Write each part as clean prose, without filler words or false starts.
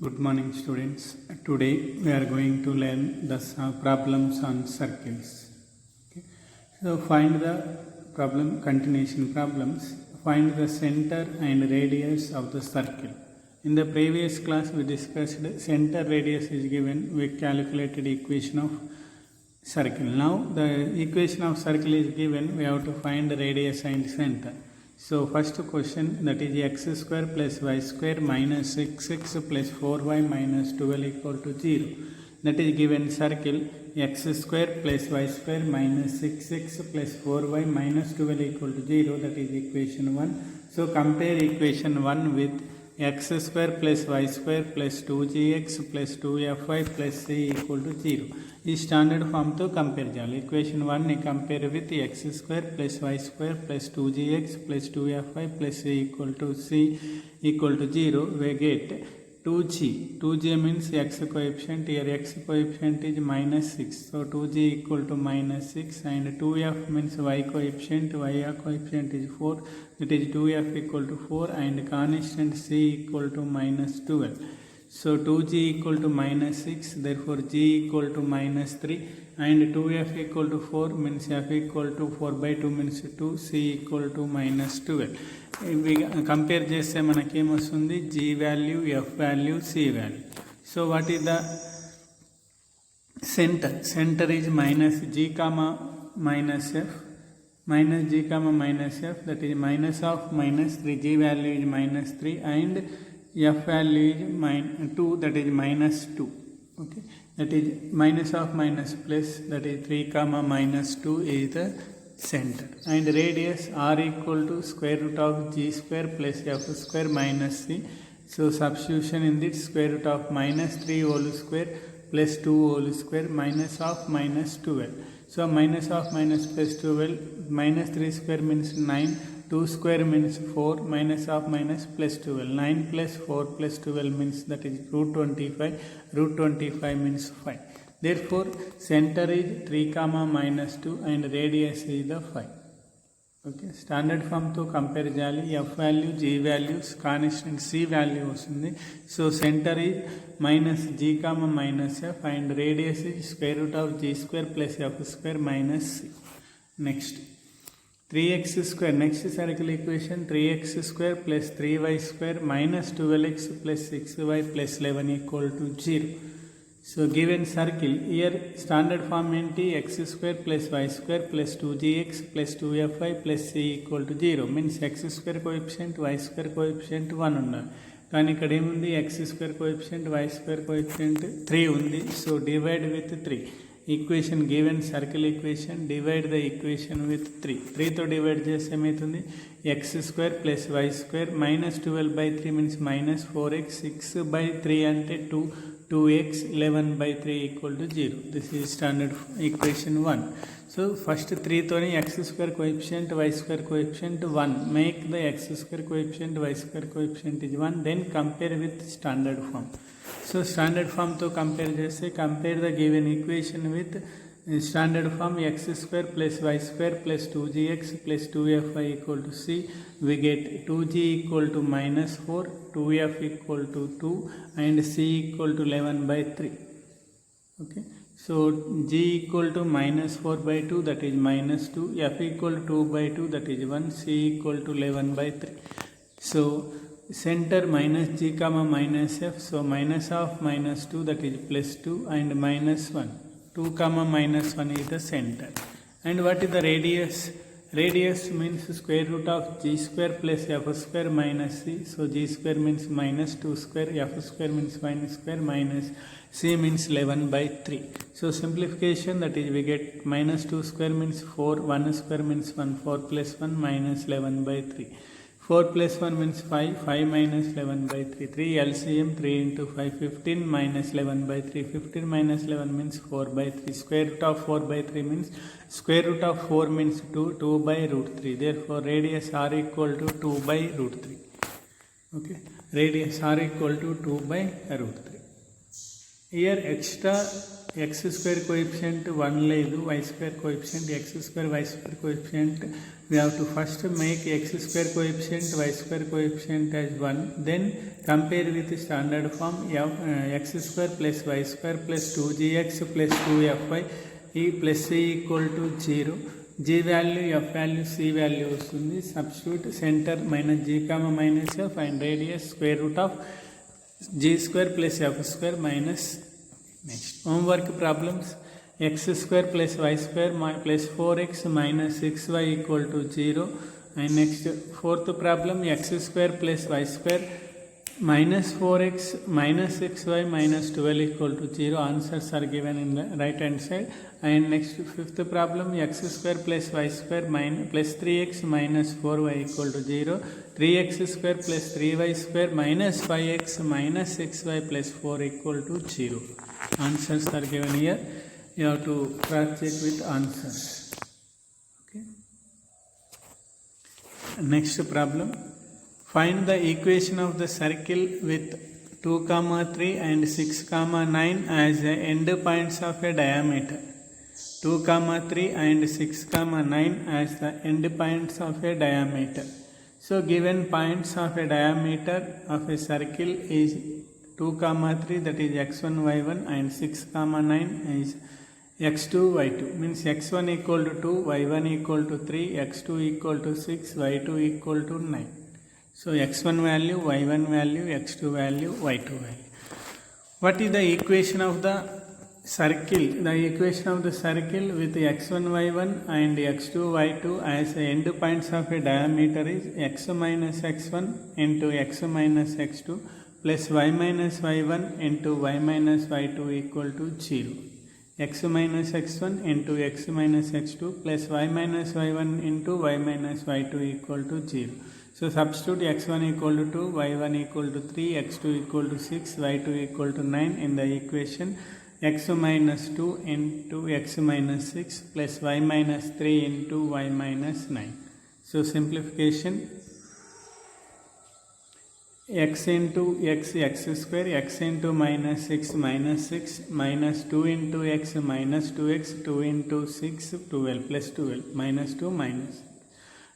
Good morning, students. Today we are going to learn the problems on circles. Okay. So find the problem continuation problems. Find the center and radius of the circle. In the previous class we discussed center radius is given. We calculated equation of circle. Now the equation of circle is given. We have to find the radius and center. So first question, that is x square plus y square minus 6x plus 4y minus 12 equal to 0. That is given circle x square plus y square minus 6x plus 4y minus 12 equal to 0. That is equation 1. So compare equation 1 with x square plus y square plus 2gx plus 2fy plus c equal to 0. ఈ standard ఫామ్తో compare చేయాలి. Equation 1ని compare with x square plus y square plus 2gx plus 2fy plus c equal to 0. we get 2g means x coefficient. Here x coefficient is minus 6, so 2g equal to minus 6, and 2f means y coefficient is 4, that is 2f equal to 4, and constant c equal to minus 12. So 2g equal to minus 6, therefore g equal to minus 3, and 2f equal to 4 means f equal to 4 by 2 means 2, c equal to minus 12. We compare చేస్తే మనకేం వస్తుంది, g value, f value, c value. So what is the center is minus g comma minus f, minus g comma minus f, that is minus of minus 3, g value is minus 3, and f value is 2, that is minus 2. Okay, that is minus of minus plus, that is 3 comma minus 2 is the center, and radius r equal to square root of g square plus f square minus c. So substitution in this, square root of minus 3 whole square plus 2 whole square minus of minus 12. So minus of minus plus 12, minus 3 square means 9, 2 square means 4, minus of minus plus 12, 9 plus 4 plus 12 means, that is root 25, root 25 means 5. Therefore center is 3 comma minus 2 and radius is the 5. Okay, standard form to compare చేయాలి. f value, g values, constant c value వస్తుంది. So center is minus g comma minus f, and radius is square root of g square plus f square minus c. Next, 3x square, next circle equation, 3x square plus 3y square minus 12x plus 6y plus 11 equal to 0. So given circle, here standard form enti, x square plus y square plus 2gx plus 2fy plus c equal to 0, means x square coefficient, y square coefficient 1 unnadi. కానీ ఇక్కడ ఏముంది, x square coefficient, y square coefficient 3 ఉంది. So divide with 3. Equation given circle equation, divide the equation with 3. 3 తో divide చేస్తే ఏమవుతుంది, x square plus y square minus 12 by 3 means minus 4x, 6 by 3 అంటే 2x, 11 by 3 equal to 0. This is standard equation 1. So first 3 తోని x square coefficient, y square coefficient 1, make the x square coefficient, y square coefficient is 1, then compare with standard form. So standard form to compare చేస్తే, compare the given equation with standard form, x square plus y square plus 2gx plus 2fy equal to c. We get 2g equal to minus 4, 2f equal to 2, and c equal to 11 by 3. Okay, so g equal to minus 4 by 2, that is minus 2, f equal to 2 by 2, that is 1, c equal to 11 by 3. So center minus g comma minus f, so minus of minus 2, that is plus 2, and minus 1, 2 comma minus 1 is the center. And what is the radius? Radius means square root of g square plus f square minus c. So g square means minus 2 square, f square means minus square, minus c means 11 by 3. So simplification, that is we get minus 2 square means 4, 1 square means 1, 4 plus 1 minus 11 by 3. 4 plus 1 means 5, 5 minus 11 by 3, 3 LCM, 3 into 5, 15 minus 11 by 3, 15 minus 11 means 4 by 3, square root of 4 by 3 means, square root of 4 means 2, 2 by root 3, therefore radius r equal to 2 by root 3. Okay, radius r equal to 2 by root 3. Here extra x square coefficient 1 లేదు, y square coefficient, x square, y square coefficient. We have to first make x square coefficient, y square coefficient as 1. Then compare with the standard form x square plus y square plus 2gx plus 2fy plus c equal to 0. g value, f value, c value వస్తుంది. Substitute center minus g comma minus f and radius square root of g square plus f square minus. Next homework problems. X square plus y square plus 4x minus 6y equal to 0. And next fourth problem, x square plus y square minus 4x minus 6y minus 12 equal to 0. Answers are given in the right hand side. And next fifth problem, x square plus y square plus 3x minus 4y equal to 0. 3x square plus 3y square minus 5x minus 6y plus 4 equal to 0. Answers are given here. You have to cross check with answers. Okay. Next problem. Find the equation of the circle with 2, 3 and 6, 9 as the end points of a diameter. 2, 3 and 6, 9 as the end points of a diameter. So given points of a diameter of a circle is 2, 3, that is x1, y1, and 6, 9 is x2, y2. Means x1 equal to 2, y1 equal to 3, x2 equal to 6, y2 equal to 9. So x1 value, y1 value, x2 value, y2 value. What is the equation of the circle? The equation of the circle with x1, y1 and x2, y2 as the end points of a diameter is x minus x1 into x minus x2 plus y minus y1 into y minus y2 equal to 0. X minus x1 into x minus x2 plus y minus y1 into y minus y2 equal to 0. So substitute x1 equal to 2, y1 equal to 3, x2 equal to 6, y2 equal to 9 in the equation. X minus 2 into x minus 6 plus y minus 3 into y minus 9. So simplification, x into x square, x into minus 6 minus 2 into x minus 2x, 2 into 6 12 plus 12 minus 2 minus.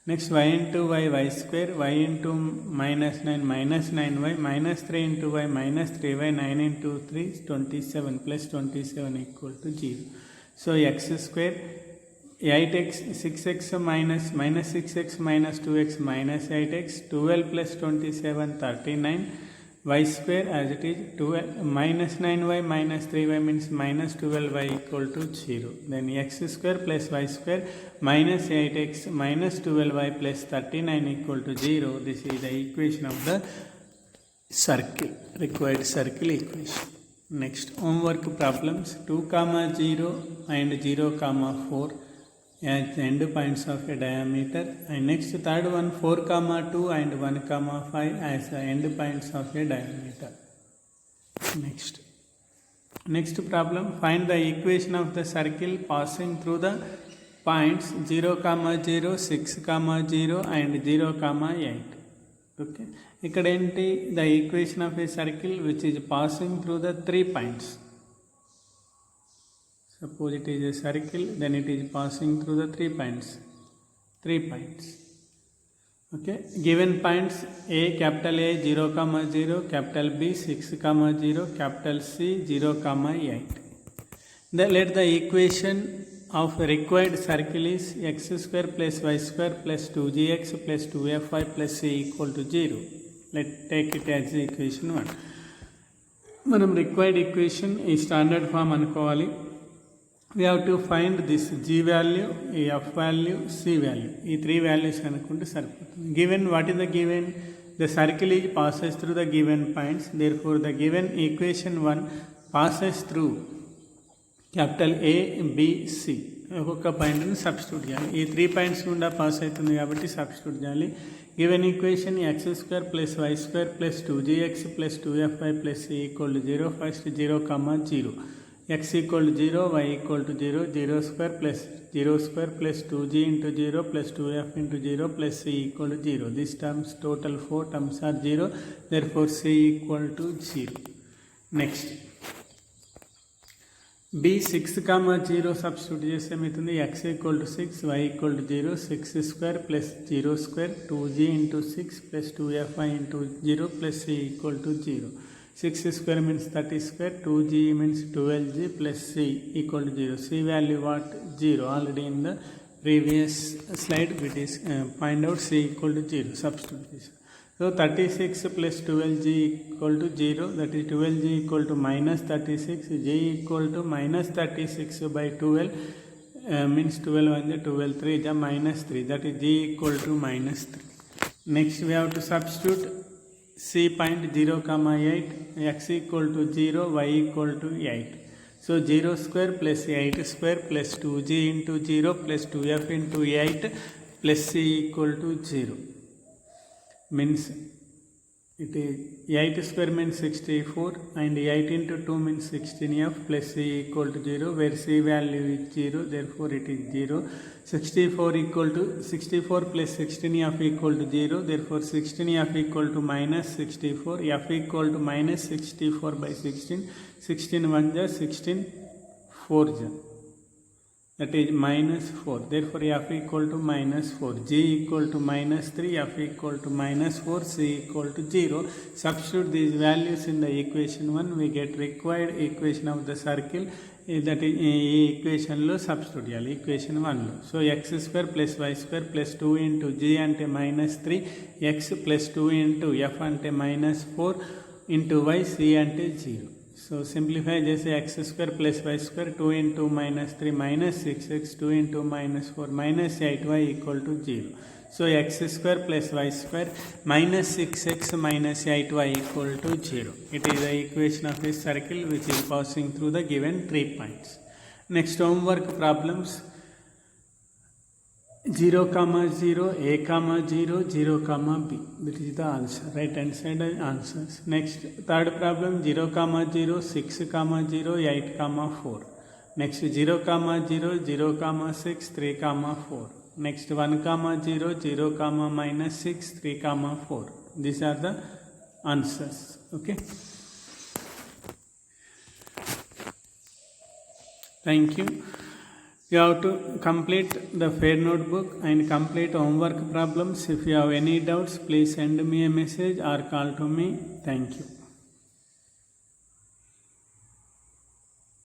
Next y into y square, y into minus 9y minus 3 into y minus 3y, 9 into 3 27 plus 27 equal to 0. So x square 8x 6x minus 6x minus 2x minus 8x 12 plus 27 39 y square as it is 12 minus 9y minus 3y means minus 12y equal to 0. Then x square plus y square minus 8x minus 12y plus 39 equal to 0. This is the equation of the circle, required circle equation. Next homework problems. 2, 0 and 0, 4 as the end points of a diameter. And next third one, 4, 2 and 1, 5 as the end points of a diameter. Next problem, find the equation of the circle passing through the points 0, 0, 6, 0 and 0, 8. Okay, ఇక్కడ ఏంటి the equation of a circle which is passing through the 3 points. Suppose it is a circle, then it is passing through the 3 points. Okay, given points A, capital A 0, 0, capital B 6, 0, capital C 0, 8. Then let the equation of required circle is x square plus y square plus 2gx plus 2fy plus c equal to 0. Let's take it as the equation 1. మనం required equation ఈ standard form అనుకోవాలి. We have to find this g value, f value, c value. ఈ 3 values అనుకుంటే సరిపోతుంది. Given, what is the given? The circle is passes through the given points. Therefore, the given equation 1 passes through capital A, B, C. ఒక్కొక్క పాయింట్ని substitute చేయాలి. ఈ 3 points గుండా pass అవుతుంది కాబట్టి సబ్స్టిట్యూట్ చేయాలి. Given equation x square plus y square plus 2gx plus 2fy plus c equal to 0. First 0, 0. x equal to 0, y equal to 0, 0 square plus 2g into 0 plus 2f into 0 plus c equal to 0. These terms, total 4 terms are 0. Therefore, c equal to 0. Next, b 6, 0 substitute చేస్తే ఏమవుతుంది x equal to 6 y equal to 0 6 square plus 0 square 2g into 6 plus 2fi into 0 plus c equal to 0. 6 square means 30 square, 2g means 12g plus c equal to 0. C value what? 0. Already in the previous slide we find out c equal to 0. Substitute this. So 36 plus 12g equal to 0, that is 12g equal to minus 36, g equal to minus 36 by 12 means 12 and 12 3 is minus 3, that is g equal to minus 3. Next we have to substitute c point 0, 8, x equal to 0, y equal to 8. So 0 square plus 8 square plus 2g into 0 plus 2f into 8 plus c equal to 0. Means it is 8 square means 64 and 8 into 2 means 16f plus c equal to 0, where c value is 0, therefore it is 0. 64 equal to 64 plus 16f equal to 0, therefore 16f equal to minus 64, f equal to minus 64 by 16, 16 1 ja 16 4 ja, that is minus 4, therefore f equal to minus 4, g equal to minus 3, f equal to minus 4, c equal to 0. Substitute these values in the equation 1, we get required equation of the circle, that is ఈ ఈక్వేషన్లో substitute చేయాలి equation 1లో. So x square plus y square plus 2 into g అంటే minus 3, x plus 2 into f అంటే minus 4 into y c అంటే 0. So simplify చేసి x square plus y square 2 into minus 3 minus 6x, 2 into minus 4 minus 8y equal to 0. So x square plus y square minus 6x minus 8y equal to 0. It is the equation of a circle which is passing through the given 3 points. Next homework problems 0, 0, a, 0, 0, b. That is the answer. Right hand side answers. Next third problem 0, 0, 6, 0, 8, 4. Next 0, 0, 0, 6, 3, 4. Next 1, 0, 0, minus 6, 3, 4. These are the answers. Okay. Thank you. You have to complete the fair notebook and complete homework problems. If you have any doubts, please send me a message or call to me. Thank you.